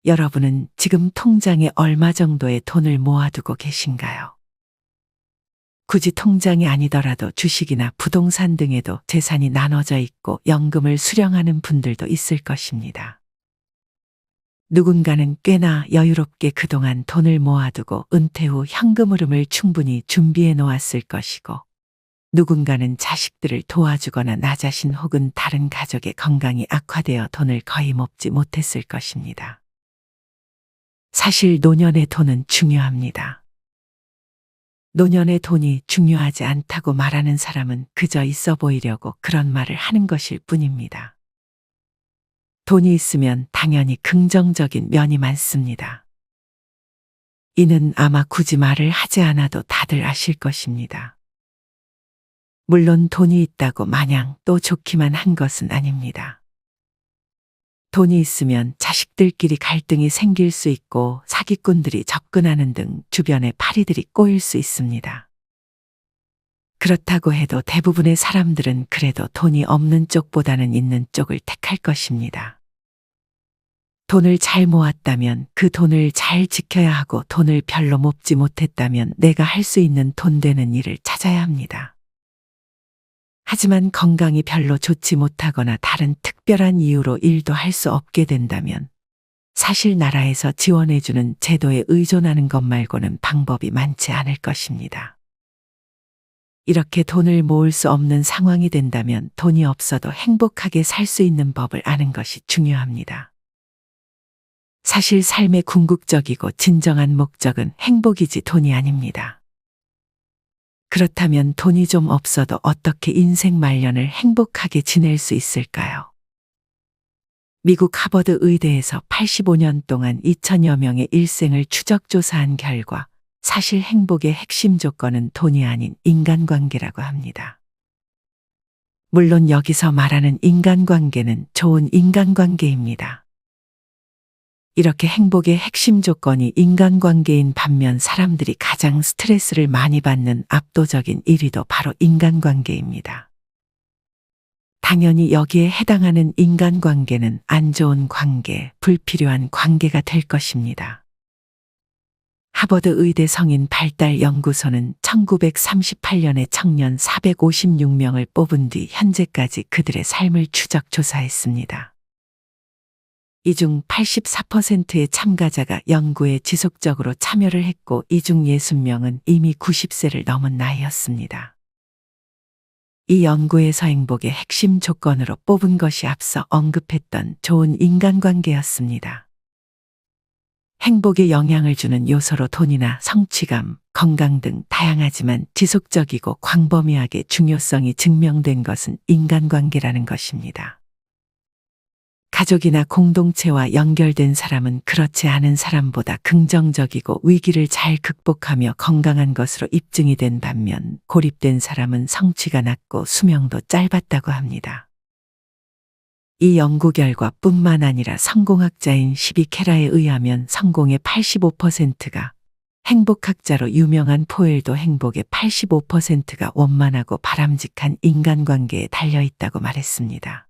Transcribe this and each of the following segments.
여러분은 지금 통장에 얼마 정도의 돈을 모아두고 계신가요? 굳이 통장이 아니더라도 주식이나 부동산 등에도 재산이 나눠져 있고 연금을 수령하는 분들도 있을 것입니다. 누군가는 꽤나 여유롭게 그동안 돈을 모아두고 은퇴 후 현금 흐름을 충분히 준비해 놓았을 것이고, 누군가는 자식들을 도와주거나 나 자신 혹은 다른 가족의 건강이 악화되어 돈을 거의 모지 못했을 것입니다. 사실 노년의 돈은 중요합니다. 노년의 돈이 중요하지 않다고 말하는 사람은 그저 있어 보이려고 그런 말을 하는 것일 뿐입니다. 돈이 있으면 당연히 긍정적인 면이 많습니다. 이는 아마 굳이 말을 하지 않아도 다들 아실 것입니다. 물론 돈이 있다고 마냥 또 좋기만 한 것은 아닙니다. 돈이 있으면 자식들끼리 갈등이 생길 수 있고 사기꾼들이 접근하는 등 주변에 파리들이 꼬일 수 있습니다. 그렇다고 해도 대부분의 사람들은 그래도 돈이 없는 쪽보다는 있는 쪽을 택할 것입니다. 돈을 잘 모았다면 그 돈을 잘 지켜야 하고, 돈을 별로 모지 못했다면 내가 할 수 있는 돈 되는 일을 찾아야 합니다. 하지만 건강이 별로 좋지 못하거나 다른 특별한 이유로 일도 할 수 없게 된다면 사실 나라에서 지원해주는 제도에 의존하는 것 말고는 방법이 많지 않을 것입니다. 이렇게 돈을 모을 수 없는 상황이 된다면 돈이 없어도 행복하게 살 수 있는 법을 아는 것이 중요합니다. 사실 삶의 궁극적이고 진정한 목적은 행복이지 돈이 아닙니다. 그렇다면 돈이 좀 없어도 어떻게 인생 말년을 행복하게 지낼 수 있을까요? 미국 하버드 의대에서 85년 동안 2천여 명의 일생을 추적조사한 결과 사실 행복의 핵심 조건은 돈이 아닌 인간관계라고 합니다. 물론 여기서 말하는 인간관계는 좋은 인간관계입니다. 이렇게 행복의 핵심 조건이 인간관계인 반면 사람들이 가장 스트레스를 많이 받는 압도적인 1위도 바로 인간관계입니다. 당연히 여기에 해당하는 인간관계는 안 좋은 관계, 불필요한 관계가 될 것입니다. 하버드 의대 성인 발달 연구소는 1938년에 청년 456명을 뽑은 뒤 현재까지 그들의 삶을 추적 조사했습니다. 이 중 84%의 참가자가 연구에 지속적으로 참여를 했고, 이 중 60명은 이미 90세를 넘은 나이였습니다. 이 연구에서 행복의 핵심 조건으로 뽑은 것이 앞서 언급했던 좋은 인간관계였습니다. 행복에 영향을 주는 요소로 돈이나 성취감, 건강 등 다양하지만 지속적이고 광범위하게 중요성이 증명된 것은 인간관계라는 것입니다. 가족이나 공동체와 연결된 사람은 그렇지 않은 사람보다 긍정적이고 위기를 잘 극복하며 건강한 것으로 입증이 된 반면, 고립된 사람은 성취가 낮고 수명도 짧았다고 합니다. 이 연구 결과뿐만 아니라 성공학자인 시비 케라에 의하면 성공의 85%가 행복학자로 유명한 포엘도 행복의 85%가 원만하고 바람직한 인간관계에 달려있다고 말했습니다.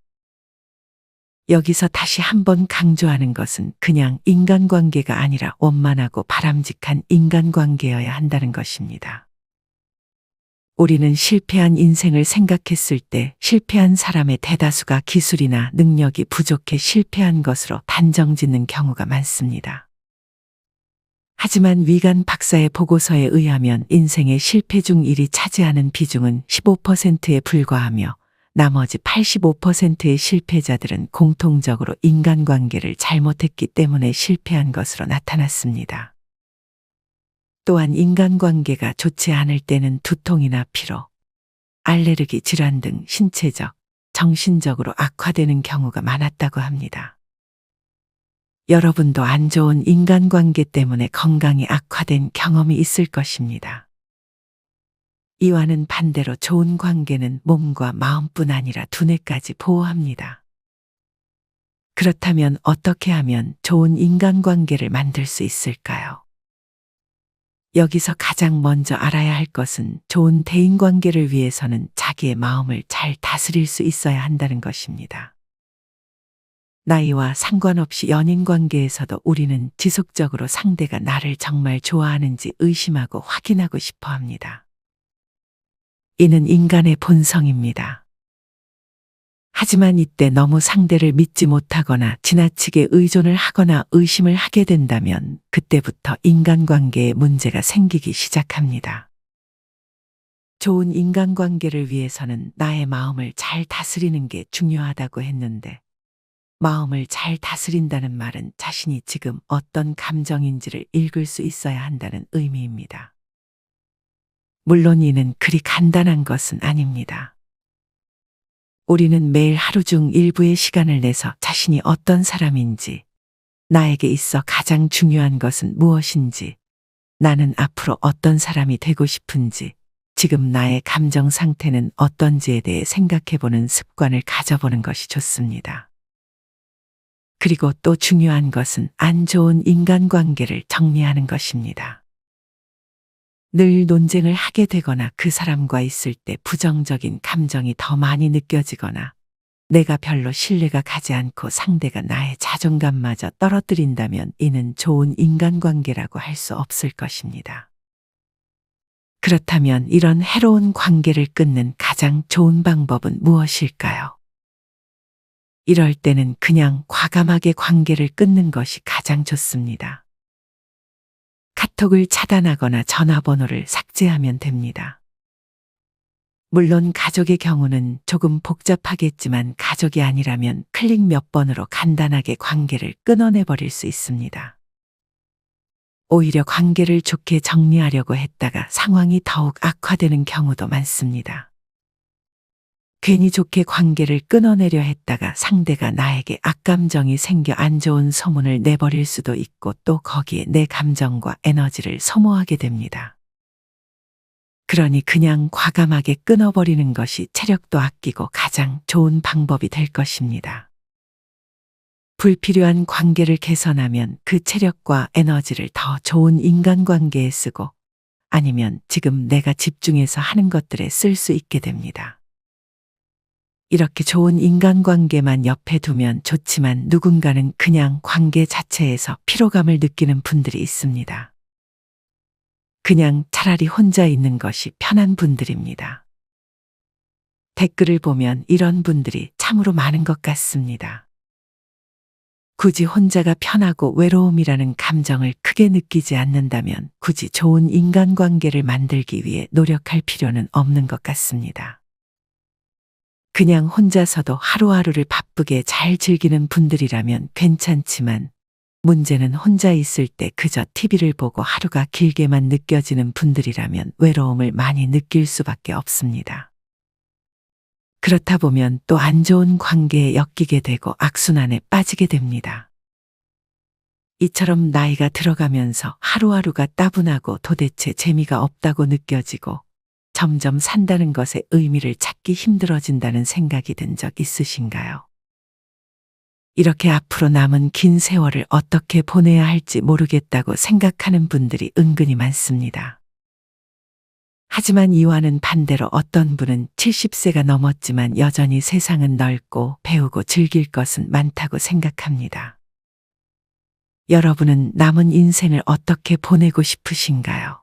여기서 다시 한번 강조하는 것은 그냥 인간관계가 아니라 원만하고 바람직한 인간관계여야 한다는 것입니다. 우리는 실패한 인생을 생각했을 때 실패한 사람의 대다수가 기술이나 능력이 부족해 실패한 것으로 단정 짓는 경우가 많습니다. 하지만 위간 박사의 보고서에 의하면 인생의 실패 중 1이 차지하는 비중은 15%에 불과하며, 나머지 85%의 실패자들은 공통적으로 인간관계를 잘못했기 때문에 실패한 것으로 나타났습니다. 또한 인간관계가 좋지 않을 때는 두통이나 피로, 알레르기 질환 등 신체적, 정신적으로 악화되는 경우가 많았다고 합니다. 여러분도 안 좋은 인간관계 때문에 건강이 악화된 경험이 있을 것입니다. 이와는 반대로 좋은 관계는 몸과 마음뿐 아니라 두뇌까지 보호합니다. 그렇다면 어떻게 하면 좋은 인간관계를 만들 수 있을까요? 여기서 가장 먼저 알아야 할 것은 좋은 대인관계를 위해서는 자기의 마음을 잘 다스릴 수 있어야 한다는 것입니다. 나이와 상관없이 연인 관계에서도 우리는 지속적으로 상대가 나를 정말 좋아하는지 의심하고 확인하고 싶어 합니다. 이는 인간의 본성입니다. 하지만 이때 너무 상대를 믿지 못하거나 지나치게 의존을 하거나 의심을 하게 된다면 그때부터 인간관계에 문제가 생기기 시작합니다. 좋은 인간관계를 위해서는 나의 마음을 잘 다스리는 게 중요하다고 했는데, 마음을 잘 다스린다는 말은 자신이 지금 어떤 감정인지를 읽을 수 있어야 한다는 의미입니다. 물론 이는 그리 간단한 것은 아닙니다. 우리는 매일 하루 중 일부의 시간을 내서 자신이 어떤 사람인지, 나에게 있어 가장 중요한 것은 무엇인지, 나는 앞으로 어떤 사람이 되고 싶은지, 지금 나의 감정 상태는 어떤지에 대해 생각해보는 습관을 가져보는 것이 좋습니다. 그리고 또 중요한 것은 안 좋은 인간관계를 정리하는 것입니다. 늘 논쟁을 하게 되거나 그 사람과 있을 때 부정적인 감정이 더 많이 느껴지거나 내가 별로 신뢰가 가지 않고 상대가 나의 자존감마저 떨어뜨린다면 이는 좋은 인간관계라고 할 수 없을 것입니다. 그렇다면 이런 해로운 관계를 끊는 가장 좋은 방법은 무엇일까요? 이럴 때는 그냥 과감하게 관계를 끊는 것이 가장 좋습니다. 카톡을 차단하거나 전화번호를 삭제하면 됩니다. 물론 가족의 경우는 조금 복잡하겠지만 가족이 아니라면 클릭 몇 번으로 간단하게 관계를 끊어내버릴 수 있습니다. 오히려 관계를 좋게 정리하려고 했다가 상황이 더욱 악화되는 경우도 많습니다. 괜히 좋게 관계를 끊어내려 했다가 상대가 나에게 악감정이 생겨 안 좋은 소문을 내버릴 수도 있고 또 거기에 내 감정과 에너지를 소모하게 됩니다. 그러니 그냥 과감하게 끊어버리는 것이 체력도 아끼고 가장 좋은 방법이 될 것입니다. 불필요한 관계를 개선하면 그 체력과 에너지를 더 좋은 인간관계에 쓰고 아니면 지금 내가 집중해서 하는 것들에 쓸 수 있게 됩니다. 이렇게 좋은 인간관계만 옆에 두면 좋지만 누군가는 그냥 관계 자체에서 피로감을 느끼는 분들이 있습니다. 그냥 차라리 혼자 있는 것이 편한 분들입니다. 댓글을 보면 이런 분들이 참으로 많은 것 같습니다. 굳이 혼자가 편하고 외로움이라는 감정을 크게 느끼지 않는다면 굳이 좋은 인간관계를 만들기 위해 노력할 필요는 없는 것 같습니다. 그냥 혼자서도 하루하루를 바쁘게 잘 즐기는 분들이라면 괜찮지만 문제는 혼자 있을 때 그저 TV를 보고 하루가 길게만 느껴지는 분들이라면 외로움을 많이 느낄 수밖에 없습니다. 그렇다 보면 또 안 좋은 관계에 엮이게 되고 악순환에 빠지게 됩니다. 이처럼 나이가 들어가면서 하루하루가 따분하고 도대체 재미가 없다고 느껴지고 점점 산다는 것의 의미를 찾기 힘들어진다는 생각이 든 적 있으신가요? 이렇게 앞으로 남은 긴 세월을 어떻게 보내야 할지 모르겠다고 생각하는 분들이 은근히 많습니다. 하지만 이와는 반대로 어떤 분은 70세가 넘었지만 여전히 세상은 넓고 배우고 즐길 것은 많다고 생각합니다. 여러분은 남은 인생을 어떻게 보내고 싶으신가요?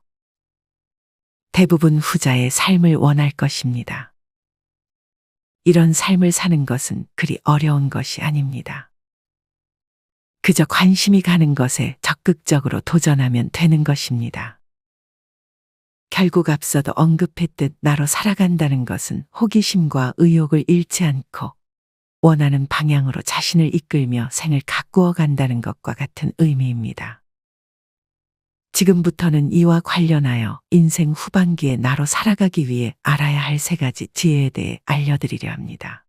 대부분 후자의 삶을 원할 것입니다. 이런 삶을 사는 것은 그리 어려운 것이 아닙니다. 그저 관심이 가는 것에 적극적으로 도전하면 되는 것입니다. 결국 앞서도 언급했듯 나로 살아간다는 것은 호기심과 의욕을 잃지 않고 원하는 방향으로 자신을 이끌며 생을 가꾸어 간다는 것과 같은 의미입니다. 지금부터는 이와 관련하여 인생 후반기에 나로 살아가기 위해 알아야 할 3가지 지혜에 대해 알려드리려 합니다.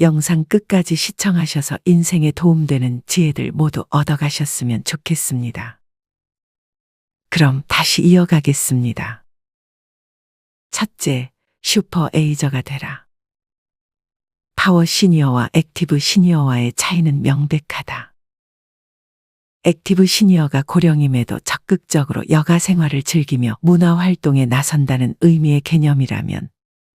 영상 끝까지 시청하셔서 인생에 도움되는 지혜들 모두 얻어가셨으면 좋겠습니다. 그럼 다시 이어가겠습니다. 첫째, 슈퍼 에이저가 되라. 파워 시니어와 액티브 시니어와의 차이는 명백하다. 액티브 시니어가 고령임에도 적극적으로 여가 생활을 즐기며 문화 활동에 나선다는 의미의 개념이라면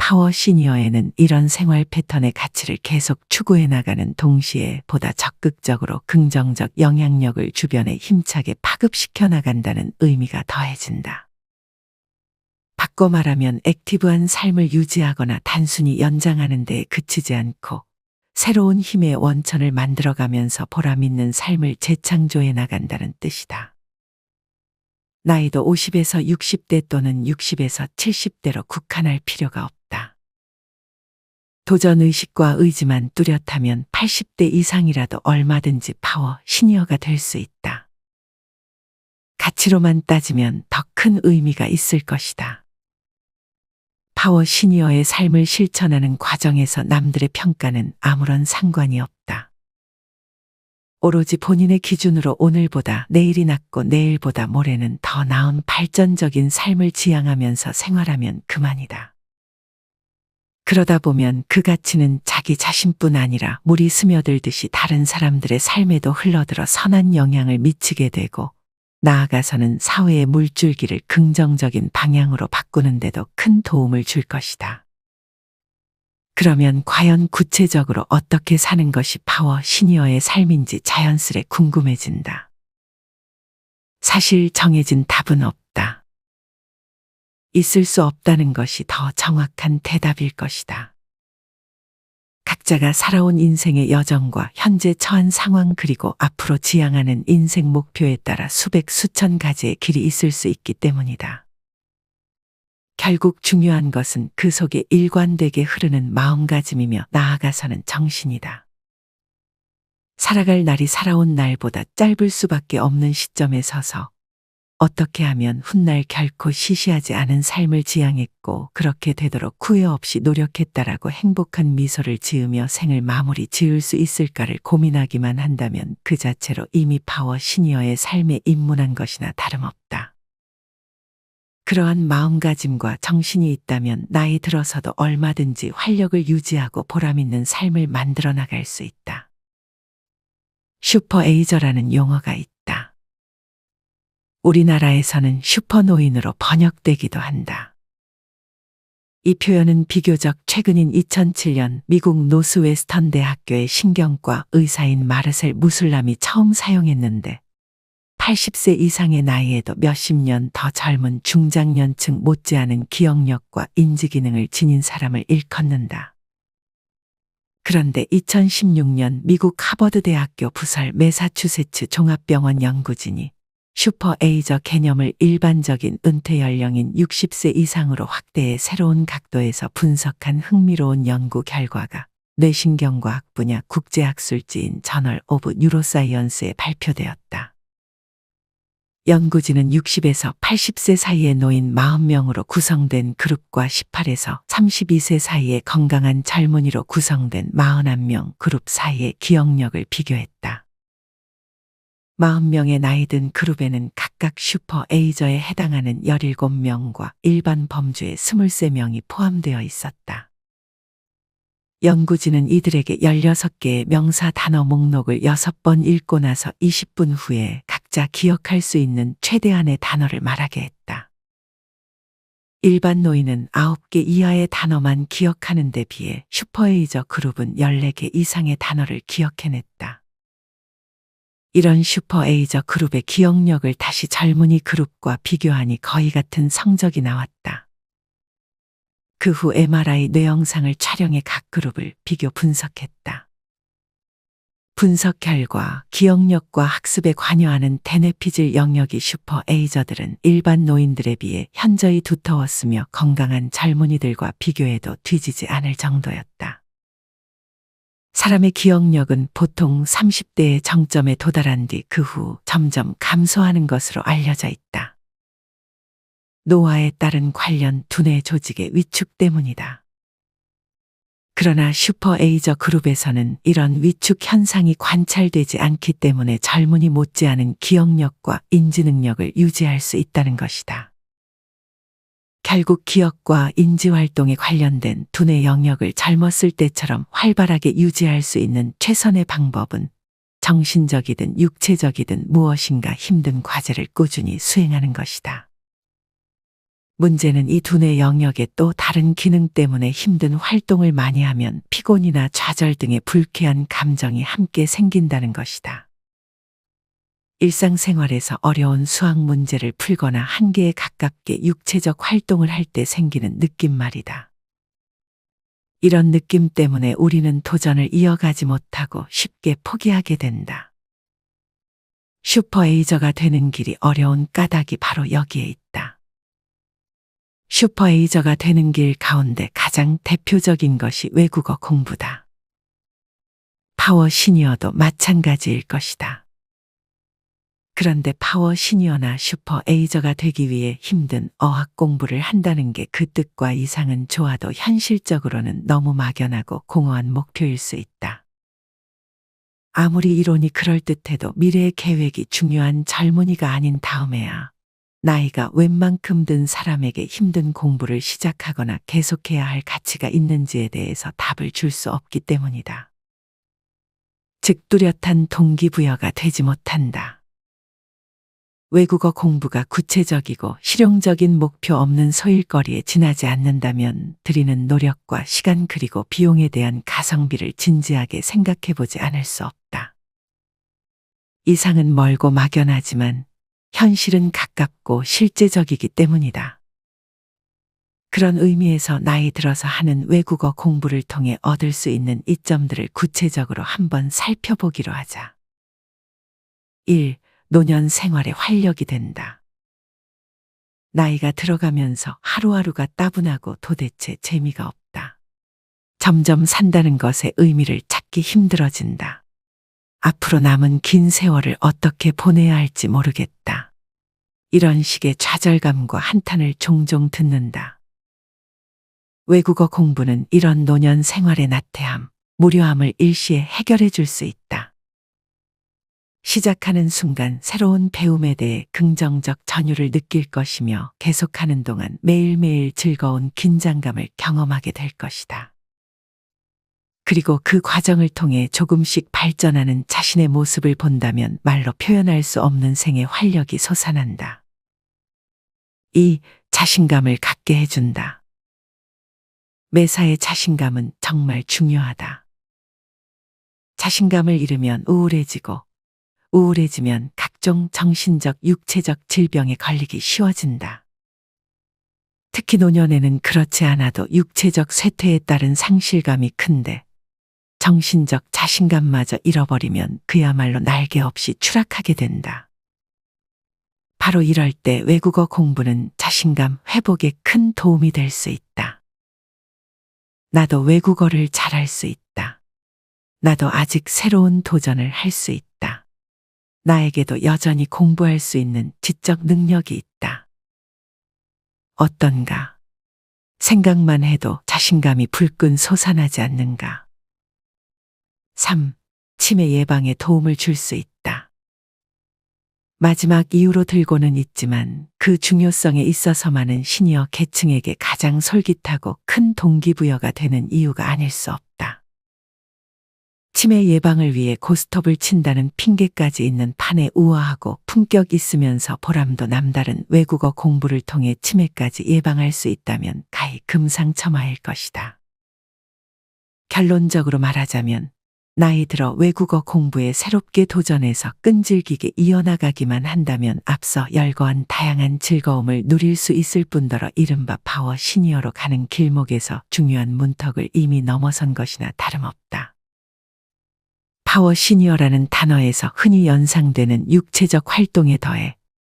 파워 시니어에는 이런 생활 패턴의 가치를 계속 추구해 나가는 동시에 보다 적극적으로 긍정적 영향력을 주변에 힘차게 파급시켜 나간다는 의미가 더해진다. 바꿔 말하면 액티브한 삶을 유지하거나 단순히 연장하는 데에 그치지 않고 새로운 힘의 원천을 만들어가면서 보람있는 삶을 재창조해 나간다는 뜻이다. 나이도 50에서 60대 또는 60에서 70대로 국한할 필요가 없다. 도전의식과 의지만 뚜렷하면 80대 이상이라도 얼마든지 파워 시니어가 될 수 있다. 가치로만 따지면 더 큰 의미가 있을 것이다. 파워 시니어의 삶을 실천하는 과정에서 남들의 평가는 아무런 상관이 없다. 오로지 본인의 기준으로 오늘보다 내일이 낫고 내일보다 모레는 더 나은 발전적인 삶을 지향하면서 생활하면 그만이다. 그러다 보면 그 가치는 자기 자신뿐 아니라 물이 스며들듯이 다른 사람들의 삶에도 흘러들어 선한 영향을 미치게 되고 나아가서는 사회의 물줄기를 긍정적인 방향으로 바꾸는 데도 큰 도움을 줄 것이다. 그러면 과연 구체적으로 어떻게 사는 것이 파워 시니어의 삶인지 자연스레 궁금해진다. 사실 정해진 답은 없다. 있을 수 없다는 것이 더 정확한 대답일 것이다. 각자가 살아온 인생의 여정과 현재 처한 상황 그리고 앞으로 지향하는 인생 목표에 따라 수백 수천 가지의 길이 있을 수 있기 때문이다. 결국 중요한 것은 그 속에 일관되게 흐르는 마음가짐이며 나아가서는 정신이다. 살아갈 날이 살아온 날보다 짧을 수밖에 없는 시점에 서서 어떻게 하면 훗날 결코 시시하지 않은 삶을 지향했고 그렇게 되도록 후회 없이 노력했다라고 행복한 미소를 지으며 생을 마무리 지을 수 있을까를 고민하기만 한다면 그 자체로 이미 파워 시니어의 삶에 입문한 것이나 다름없다. 그러한 마음가짐과 정신이 있다면 나이 들어서도 얼마든지 활력을 유지하고 보람있는 삶을 만들어 나갈 수 있다. 슈퍼에이저라는 용어가 있다. 우리나라에서는 슈퍼노인으로 번역되기도 한다. 이 표현은 비교적 최근인 2007년 미국 노스웨스턴 대학교의 신경과 의사인 마르셀 무술람이 처음 사용했는데 80세 이상의 나이에도 몇십 년 더 젊은 중장년층 못지않은 기억력과 인지기능을 지닌 사람을 일컫는다. 그런데 2016년 미국 하버드 대학교 부설 매사추세츠 종합병원 연구진이 슈퍼에이저 개념을 일반적인 은퇴 연령인 60세 이상으로 확대해 새로운 각도에서 분석한 흥미로운 연구 결과가 뇌신경과학 분야 국제학술지인 저널 오브 뉴로사이언스에 발표되었다. 연구진은 60에서 80세 사이의 노인 40명으로 구성된 그룹과 18에서 32세 사이의 건강한 젊은이로 구성된 41명 그룹 사이의 기억력을 비교했다. 40명의 나이든 그룹에는 각각 슈퍼에이저에 해당하는 17명과 일반 범주의 23명이 포함되어 있었다. 연구진은 이들에게 16개의 명사 단어 목록을 6번 읽고 나서 20분 후에 각자 기억할 수 있는 최대한의 단어를 말하게 했다. 일반 노인은 9개 이하의 단어만 기억하는 데 비해 슈퍼에이저 그룹은 14개 이상의 단어를 기억해냈다. 이런 슈퍼에이저 그룹의 기억력을 다시 젊은이 그룹과 비교하니 거의 같은 성적이 나왔다. 그 후 MRI 뇌영상을 촬영해 각 그룹을 비교 분석했다. 분석 결과 기억력과 학습에 관여하는 대뇌피질 영역이 슈퍼에이저들은 일반 노인들에 비해 현저히 두터웠으며 건강한 젊은이들과 비교해도 뒤지지 않을 정도였다. 사람의 기억력은 보통 30대의 정점에 도달한 뒤 그 후 점점 감소하는 것으로 알려져 있다. 노화에 따른 관련 두뇌 조직의 위축 때문이다. 그러나 슈퍼에이저 그룹에서는 이런 위축 현상이 관찰되지 않기 때문에 젊은이 못지않은 기억력과 인지능력을 유지할 수 있다는 것이다. 결국 기억과 인지활동에 관련된 두뇌 영역을 젊었을 때처럼 활발하게 유지할 수 있는 최선의 방법은 정신적이든 육체적이든 무엇인가 힘든 과제를 꾸준히 수행하는 것이다. 문제는 이 두뇌 영역의 또 다른 기능 때문에 힘든 활동을 많이 하면 피곤이나 좌절 등의 불쾌한 감정이 함께 생긴다는 것이다. 일상생활에서 어려운 수학 문제를 풀거나 한계에 가깝게 육체적 활동을 할 때 생기는 느낌 말이다. 이런 느낌 때문에 우리는 도전을 이어가지 못하고 쉽게 포기하게 된다. 슈퍼에이저가 되는 길이 어려운 까닭이 바로 여기에 있다. 슈퍼에이저가 되는 길 가운데 가장 대표적인 것이 외국어 공부다. 파워 시니어도 마찬가지일 것이다. 그런데 파워 시니어나 슈퍼 에이저가 되기 위해 힘든 어학 공부를 한다는 게 그 뜻과 이상은 좋아도 현실적으로는 너무 막연하고 공허한 목표일 수 있다. 아무리 이론이 그럴듯해도 미래의 계획이 중요한 젊은이가 아닌 다음에야 나이가 웬만큼 든 사람에게 힘든 공부를 시작하거나 계속해야 할 가치가 있는지에 대해서 답을 줄 수 없기 때문이다. 즉 뚜렷한 동기부여가 되지 못한다. 외국어 공부가 구체적이고 실용적인 목표 없는 소일거리에 지나지 않는다면 들이는 노력과 시간 그리고 비용에 대한 가성비를 진지하게 생각해 보지 않을 수 없다. 이상은 멀고 막연하지만 현실은 가깝고 실제적이기 때문이다. 그런 의미에서 나이 들어서 하는 외국어 공부를 통해 얻을 수 있는 이점들을 구체적으로 한번 살펴보기로 하자. 1. 노년 생활에 활력이 된다. 나이가 들어가면서 하루하루가 따분하고 도대체 재미가 없다. 점점 산다는 것에 의미를 찾기 힘들어진다. 앞으로 남은 긴 세월을 어떻게 보내야 할지 모르겠다. 이런 식의 좌절감과 한탄을 종종 듣는다. 외국어 공부는 이런 노년 생활의 나태함, 무료함을 일시에 해결해 줄 수 있다. 시작하는 순간 새로운 배움에 대해 긍정적 전율을 느낄 것이며 계속하는 동안 매일매일 즐거운 긴장감을 경험하게 될 것이다. 그리고 그 과정을 통해 조금씩 발전하는 자신의 모습을 본다면 말로 표현할 수 없는 생의 활력이 솟아난다. 2. 자신감을 갖게 해준다. 매사에 자신감은 정말 중요하다. 자신감을 잃으면 우울해지고 우울해지면 각종 정신적, 육체적 질병에 걸리기 쉬워진다. 특히 노년에는 그렇지 않아도 육체적 쇠퇴에 따른 상실감이 큰데 정신적 자신감마저 잃어버리면 그야말로 날개 없이 추락하게 된다. 바로 이럴 때 외국어 공부는 자신감 회복에 큰 도움이 될 수 있다. 나도 외국어를 잘할 수 있다. 나도 아직 새로운 도전을 할 수 있다. 나에게도 여전히 공부할 수 있는 지적 능력이 있다. 어떤가? 생각만 해도 자신감이 불끈 솟아나지 않는가? 3. 치매 예방에 도움을 줄 수 있다. 마지막 이유로 들고는 있지만 그 중요성에 있어서만은 시니어 계층에게 가장 솔깃하고 큰 동기부여가 되는 이유가 아닐 수 없다. 치매 예방을 위해 고스톱을 친다는 핑계까지 있는 판에 우아하고 품격 있으면서 보람도 남다른 외국어 공부를 통해 치매까지 예방할 수 있다면 가히 금상첨화일 것이다. 결론적으로 말하자면 나이 들어 외국어 공부에 새롭게 도전해서 끈질기게 이어나가기만 한다면 앞서 열거한 다양한 즐거움을 누릴 수 있을 뿐더러 이른바 파워 시니어로 가는 길목에서 중요한 문턱을 이미 넘어선 것이나 다름없다. 파워 시니어라는 단어에서 흔히 연상되는 육체적 활동에 더해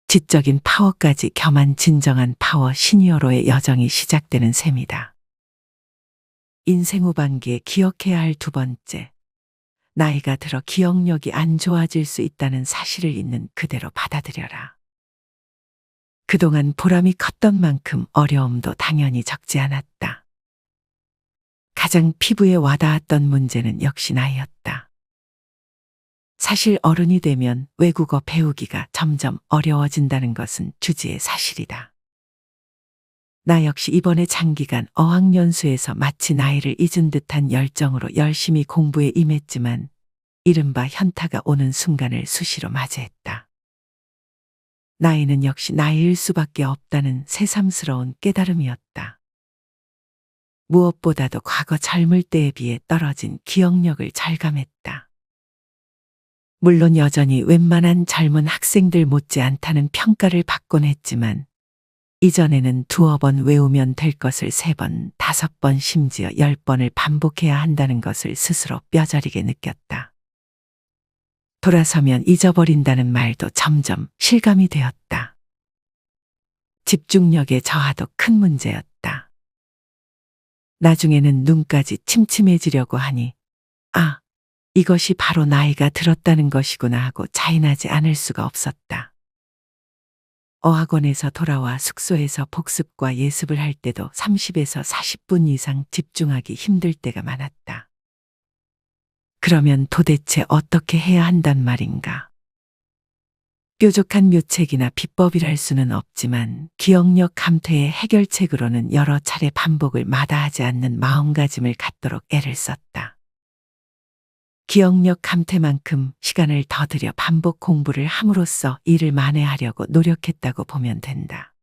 지적인 파워까지 겸한 진정한 파워 시니어로의 여정이 시작되는 셈이다. 인생 후반기에 기억해야 할 두 번째, 나이가 들어 기억력이 안 좋아질 수 있다는 사실을 있는 그대로 받아들여라. 그동안 보람이 컸던 만큼 어려움도 당연히 적지 않았다. 가장 피부에 와닿았던 문제는 역시 나이였다. 사실 어른이 되면 외국어 배우기가 점점 어려워진다는 것은 주지의 사실이다. 나 역시 이번에 장기간 어학연수에서 마치 나이를 잊은 듯한 열정으로 열심히 공부에 임했지만 이른바 현타가 오는 순간을 수시로 맞이했다. 나이는 역시 나이일 수밖에 없다는 새삼스러운 깨달음이었다. 무엇보다도 과거 젊을 때에 비해 떨어진 기억력을 절감했다. 물론 여전히 웬만한 젊은 학생들 못지않다는 평가를 받곤 했지만 이전에는 2어 번 외우면 될 것을 3번, 5번 심지어 10번을 반복해야 한다는 것을 스스로 뼈저리게 느꼈다. 돌아서면 잊어버린다는 말도 점점 실감이 되었다. 집중력의 저하도 큰 문제였다. 나중에는 눈까지 침침해지려고 하니 아, 이것이 바로 나이가 들었다는 것이구나 하고 자인하지 않을 수가 없었다. 어학원에서 돌아와 숙소에서 복습과 예습을 할 때도 30에서 40분 이상 집중하기 힘들 때가 많았다. 그러면 도대체 어떻게 해야 한단 말인가? 뾰족한 묘책이나 비법이랄 수는 없지만 기억력 감퇴의 해결책으로는 여러 차례 반복을 마다하지 않는 마음가짐을 갖도록 애를 썼다. 기억력 감퇴만큼 시간을 더 들여 반복 공부를 함으로써 이를 만회하려고 노력했다고 보면 된다.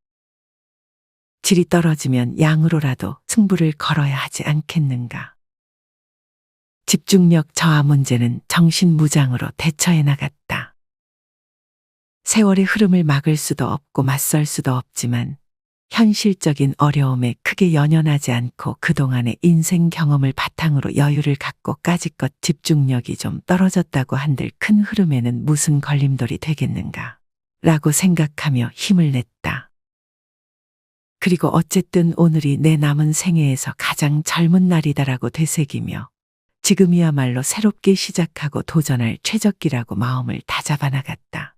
질이 떨어지면 양으로라도 승부를 걸어야 하지 않겠는가. 집중력 저하 문제는 정신무장으로 대처해 나갔다. 세월의 흐름을 막을 수도 없고 맞설 수도 없지만 현실적인 어려움에 크게 연연하지 않고 그동안의 인생 경험을 바탕으로 여유를 갖고 까짓것 집중력이 좀 떨어졌다고 한들 큰 흐름에는 무슨 걸림돌이 되겠는가 라고 생각하며 힘을 냈다. 그리고 어쨌든 오늘이 내 남은 생애에서 가장 젊은 날이다라고 되새기며 지금이야말로 새롭게 시작하고 도전할 최적기라고 마음을 다잡아 나갔다.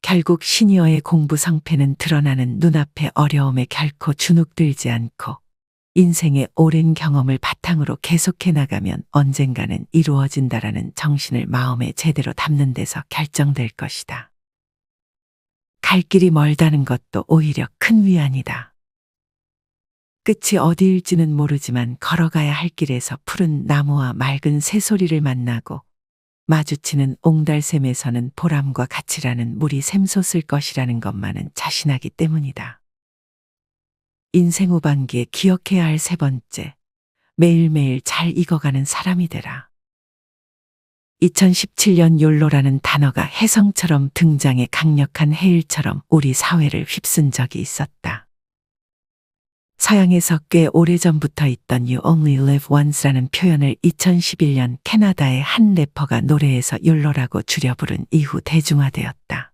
결국 시니어의 공부 성패는 드러나는 눈앞의 어려움에 결코 주눅들지 않고 인생의 오랜 경험을 바탕으로 계속해 나가면 언젠가는 이루어진다라는 정신을 마음에 제대로 담는 데서 결정될 것이다. 갈 길이 멀다는 것도 오히려 큰 위안이다. 끝이 어디일지는 모르지만 걸어가야 할 길에서 푸른 나무와 맑은 새소리를 만나고 마주치는 옹달샘에서는 보람과 가치라는 물이 샘솟을 것이라는 것만은 자신하기 때문이다. 인생 후반기에 기억해야 할 3번째, 매일매일 잘 익어가는 사람이 되라. 2017년 욜로라는 단어가 혜성처럼 등장해 강력한 해일처럼 우리 사회를 휩쓴 적이 있었다. 서양에서 꽤 오래전부터 있던 You Only Live Once라는 표현을 2011년 캐나다의 한 래퍼가 노래에서 욜로라고 줄여 부른 이후 대중화되었다.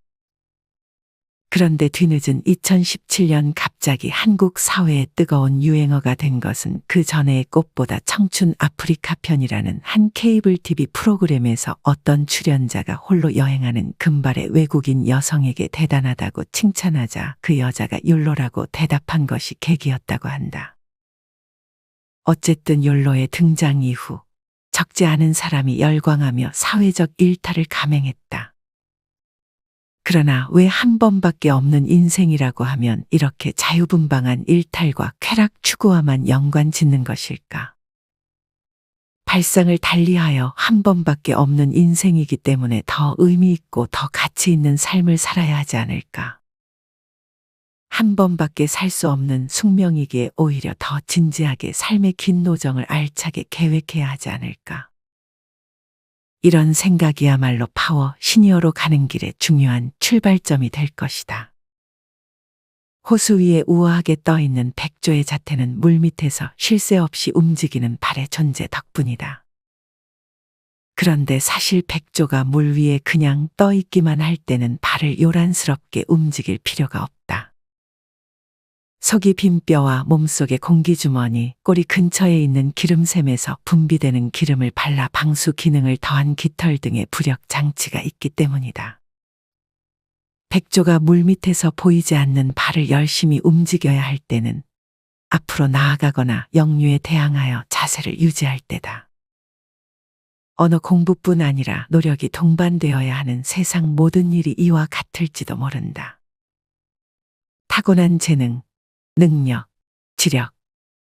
그런데 뒤늦은 2017년 갑자기 한국 사회에 뜨거운 유행어가 된 것은 그 전에의 꽃보다 청춘 아프리카 편이라는 한 케이블 TV 프로그램에서 어떤 출연자가 홀로 여행하는 금발의 외국인 여성에게 대단하다고 칭찬하자 그 여자가 욜로라고 대답한 것이 계기였다고 한다. 어쨌든 욜로의 등장 이후 적지 않은 사람이 열광하며 사회적 일탈을 감행했다. 그러나 왜 한 번밖에 없는 인생이라고 하면 이렇게 자유분방한 일탈과 쾌락 추구와만 연관 짓는 것일까? 발상을 달리하여 한 번밖에 없는 인생이기 때문에 더 의미 있고 더 가치 있는 삶을 살아야 하지 않을까? 한 번밖에 살 수 없는 숙명이기에 오히려 더 진지하게 삶의 긴 노정을 알차게 계획해야 하지 않을까? 이런 생각이야말로 파워 시니어로 가는 길에 중요한 출발점이 될 것이다. 호수 위에 우아하게 떠있는 백조의 자태는 물밑에서 쉴 새 없이 움직이는 발의 존재 덕분이다. 그런데 사실 백조가 물 위에 그냥 떠있기만 할 때는 발을 요란스럽게 움직일 필요가 없다. 속이 빈 뼈와 몸속의 공기주머니, 꼬리 근처에 있는 기름샘에서 분비되는 기름을 발라 방수 기능을 더한 깃털 등의 부력 장치가 있기 때문이다. 백조가 물밑에서 보이지 않는 발을 열심히 움직여야 할 때는 앞으로 나아가거나 역류에 대항하여 자세를 유지할 때다. 언어 공부뿐 아니라 노력이 동반되어야 하는 세상 모든 일이 이와 같을지도 모른다. 타고난 재능, 능력, 지력,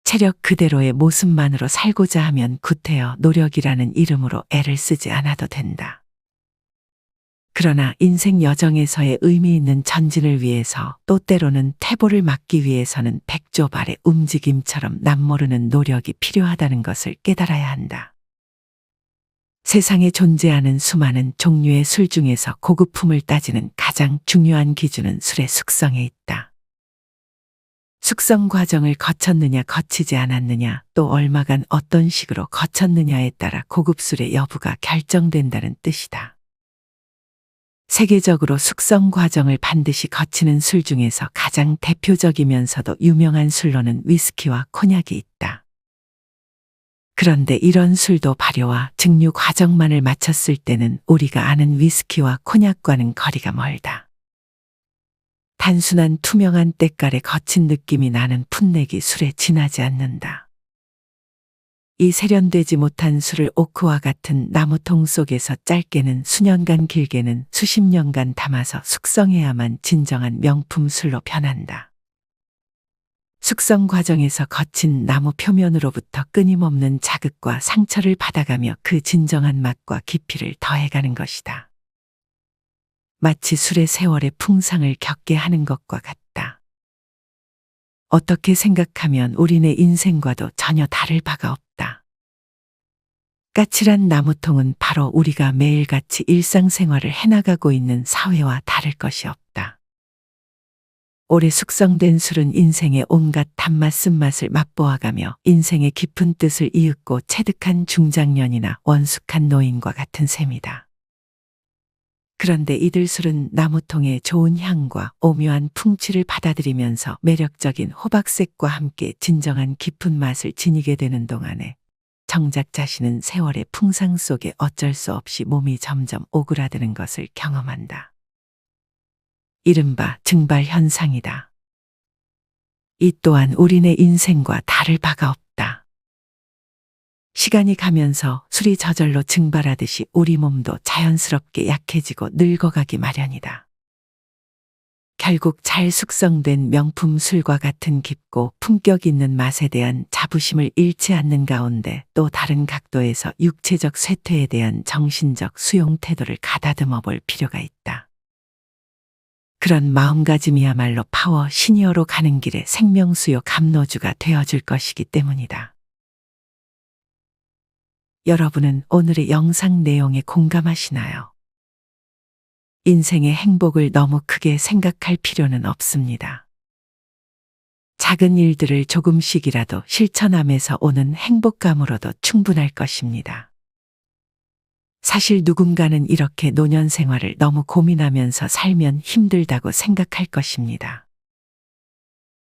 체력 그대로의 모습만으로 살고자 하면 구태여 노력이라는 이름으로 애를 쓰지 않아도 된다. 그러나 인생 여정에서의 의미 있는 전진을 위해서 또 때로는 퇴보를 막기 위해서는 백조발의 움직임처럼 남모르는 노력이 필요하다는 것을 깨달아야 한다. 세상에 존재하는 수많은 종류의 술 중에서 고급품을 따지는 가장 중요한 기준은 술의 숙성에 있다. 숙성 과정을 거쳤느냐 거치지 않았느냐 또 얼마간 어떤 식으로 거쳤느냐에 따라 고급술의 여부가 결정된다는 뜻이다. 세계적으로 숙성 과정을 반드시 거치는 술 중에서 가장 대표적이면서도 유명한 술로는 위스키와 코냑이 있다. 그런데 이런 술도 발효와 증류 과정만을 마쳤을 때는 우리가 아는 위스키와 코냑과는 거리가 멀다. 단순한 투명한 때깔의 거친 느낌이 나는 풋내기 술에 지나지 않는다. 이 세련되지 못한 술을 오크와 같은 나무통 속에서 짧게는 수년간 길게는 수십 년간 담아서 숙성해야만 진정한 명품 술로 변한다. 숙성 과정에서 거친 나무 표면으로부터 끊임없는 자극과 상처를 받아가며 그 진정한 맛과 깊이를 더해가는 것이다. 마치 술의 세월의 풍상을 겪게 하는 것과 같다. 어떻게 생각하면 우리네 인생과도 전혀 다를 바가 없다. 까칠한 나무통은 바로 우리가 매일같이 일상생활을 해나가고 있는 사회와 다를 것이 없다. 오래 숙성된 술은 인생의 온갖 단맛 쓴맛을 맛보아가며 인생의 깊은 뜻을 이윽고 체득한 중장년이나 원숙한 노인과 같은 셈이다. 그런데 이들 술은 나무통의 좋은 향과 오묘한 풍취를 받아들이면서 매력적인 호박색과 함께 진정한 깊은 맛을 지니게 되는 동안에 정작 자신은 세월의 풍상 속에 어쩔 수 없이 몸이 점점 오그라드는 것을 경험한다. 이른바 증발 현상이다. 이 또한 우리네 인생과 다를 바가 없다. 시간이 가면서 술이 저절로 증발하듯이 우리 몸도 자연스럽게 약해지고 늙어가기 마련이다. 결국 잘 숙성된 명품 술과 같은 깊고 품격 있는 맛에 대한 자부심을 잃지 않는 가운데 또 다른 각도에서 육체적 쇠퇴에 대한 정신적 수용 태도를 가다듬어 볼 필요가 있다. 그런 마음가짐이야말로 파워 시니어로 가는 길에 생명수요 감로주가 되어줄 것이기 때문이다. 여러분은 오늘의 영상 내용에 공감하시나요? 인생의 행복을 너무 크게 생각할 필요는 없습니다. 작은 일들을 조금씩이라도 실천하면서 오는 행복감으로도 충분할 것입니다. 사실 누군가는 이렇게 노년 생활을 너무 고민하면서 살면 힘들다고 생각할 것입니다.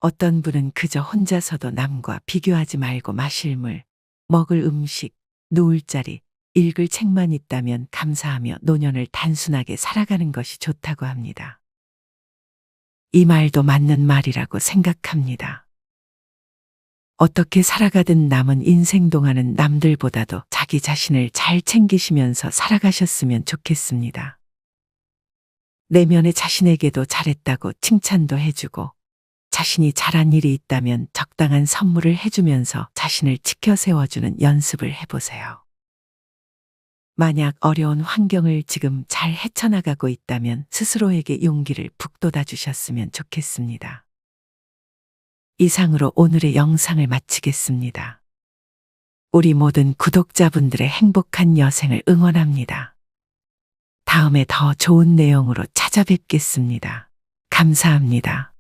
어떤 분은 그저 혼자서도 남과 비교하지 말고 마실 물, 먹을 음식, 누울 자리, 읽을 책만 있다면 감사하며 노년을 단순하게 살아가는 것이 좋다고 합니다. 이 말도 맞는 말이라고 생각합니다. 어떻게 살아가든 남은 인생 동안은 남들보다도 자기 자신을 잘 챙기시면서 살아가셨으면 좋겠습니다. 내면의 자신에게도 잘했다고 칭찬도 해주고 자신이 잘한 일이 있다면 적당한 선물을 해주면서 자신을 지켜 세워주는 연습을 해보세요. 만약 어려운 환경을 지금 잘 헤쳐나가고 있다면 스스로에게 용기를 북돋아 주셨으면 좋겠습니다. 이상으로 오늘의 영상을 마치겠습니다. 우리 모든 구독자분들의 행복한 여생을 응원합니다. 다음에 더 좋은 내용으로 찾아뵙겠습니다. 감사합니다.